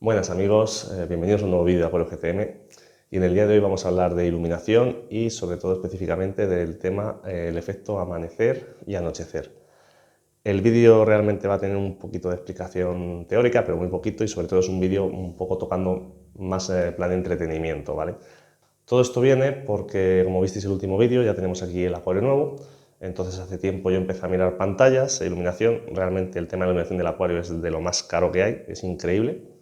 Buenas amigos, bienvenidos a un nuevo vídeo de Acuario GCM y en el día de hoy vamos a hablar de iluminación y sobre todo específicamente del tema el efecto amanecer y anochecer. El vídeo realmente va a tener un poquito de explicación teórica, pero muy poquito, y sobre todo es un vídeo un poco tocando más plan de entretenimiento, ¿vale? Todo esto viene porque, como visteis el último vídeo, ya tenemos aquí el acuario nuevo. Entonces hace tiempo yo empecé a mirar pantallas e iluminación. Realmente el tema de la iluminación del acuario es de lo más caro que hay, es increíble.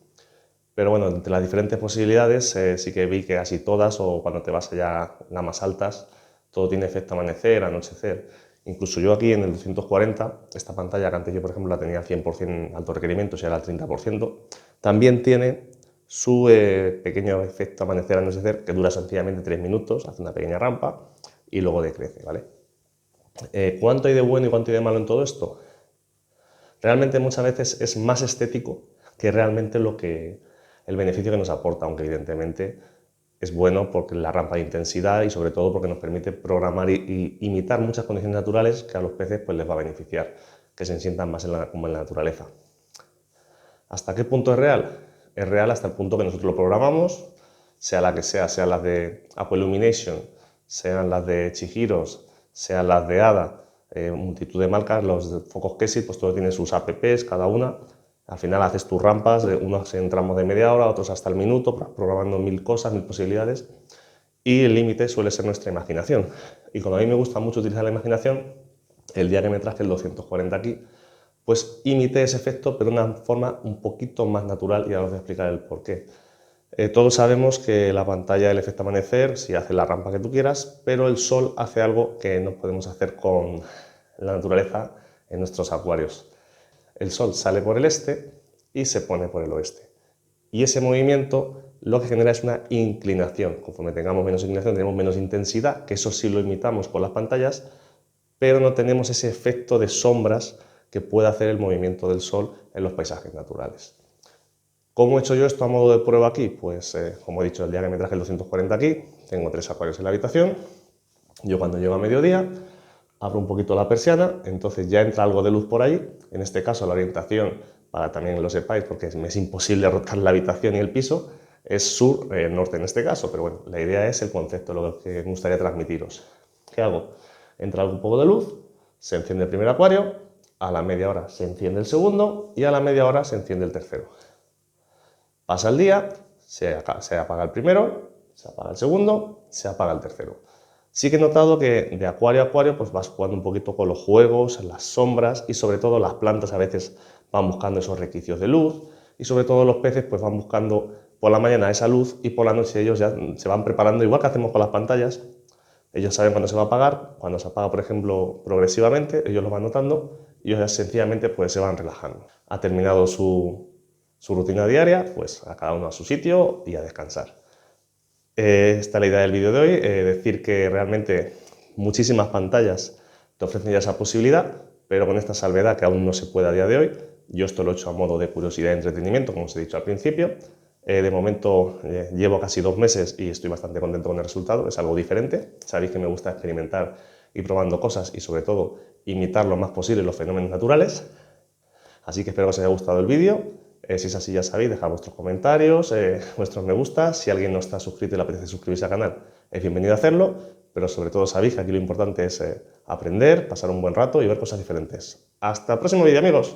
Pero bueno, entre las diferentes posibilidades sí que vi que casi todas, o cuando te vas allá las más altas, todo tiene efecto amanecer, anochecer. Incluso yo aquí en el 240, esta pantalla que antes yo por ejemplo la tenía 100% alto requerimiento, o sea, era el 30%, también tiene su pequeño efecto amanecer-anochecer que dura sencillamente 3 minutos, hace una pequeña rampa y luego decrece, ¿vale? ¿Cuánto hay de bueno y cuánto hay de malo en todo esto? Realmente muchas veces es más estético que realmente el beneficio que nos aporta, aunque evidentemente es bueno porque la rampa de intensidad y sobre todo porque nos permite programar y imitar muchas condiciones naturales que a los peces pues les va a beneficiar, que se sientan más como en la naturaleza. ¿Hasta qué punto es real? Es real hasta el punto que nosotros lo programamos, sea la que sea, sean las de Aqua Illumination, sean las de Chihiros, sean las de ADA, multitud de marcas, los de focos Kesit, pues todo tiene sus apps, cada una. Al final haces tus rampas, unos en tramos de media hora, otros hasta el minuto, programando 1000 cosas, 1000 posibilidades, y el límite suele ser nuestra imaginación. Y como a mí me gusta mucho utilizar la imaginación, el día que me traje el 240 aquí, pues imité ese efecto, pero de una forma un poquito más natural, y ahora os voy a explicar el porqué. Todos sabemos que la pantalla del efecto amanecer, sí hace la rampa que tú quieras, pero el sol hace algo que no podemos hacer con la naturaleza en nuestros acuarios. El sol sale por el este y se pone por el oeste. Y ese movimiento lo que genera es una inclinación. Conforme tengamos menos inclinación, tenemos menos intensidad, que eso sí lo imitamos con las pantallas, pero no tenemos ese efecto de sombras que puede hacer el movimiento del sol en los paisajes naturales. ¿Cómo he hecho yo esto a modo de prueba aquí? Pues, como he dicho, el día que me traje el 240 aquí, tengo 3 acuarios en la habitación. Yo cuando llego a mediodía, abro un poquito la persiana, entonces ya entra algo de luz por ahí. En este caso la orientación, para también lo sepáis, porque me es imposible rotar la habitación y el piso, es sur-norte en este caso, pero bueno, la idea es el concepto, lo que me gustaría transmitiros. ¿Qué hago? Entra un poco de luz, se enciende el primer acuario, a la media hora se enciende el segundo y a la media hora se enciende el tercero. Pasa el día, se apaga el primero, se apaga el segundo, se apaga el tercero. Sí que he notado que de acuario a acuario pues vas jugando un poquito con los juegos, las sombras, y sobre todo las plantas a veces van buscando esos requicios de luz, y sobre todo los peces pues van buscando por la mañana esa luz, y por la noche ellos ya se van preparando, igual que hacemos con las pantallas. Ellos saben cuándo se va a apagar, cuando se apaga por ejemplo progresivamente, ellos lo van notando y ellos ya sencillamente pues se van relajando. Ha terminado su rutina diaria, pues a cada uno a su sitio y a descansar. Esta es la idea del vídeo de hoy, decir que realmente muchísimas pantallas te ofrecen ya esa posibilidad, pero con esta salvedad que aún no se puede a día de hoy. Yo esto lo he hecho a modo de curiosidad y entretenimiento, como os he dicho al principio. De momento llevo casi 2 meses y estoy bastante contento con el resultado, es algo diferente. Sabéis que me gusta experimentar y probando cosas y sobre todo imitar lo más posible los fenómenos naturales. Así que espero que os haya gustado el vídeo. Si es así, ya sabéis, dejad vuestros comentarios, vuestros me gusta. Si alguien no está suscrito y le apetece suscribirse al canal, es bienvenido a hacerlo, pero sobre todo sabéis que aquí lo importante es aprender, pasar un buen rato y ver cosas diferentes. ¡Hasta el próximo vídeo, amigos!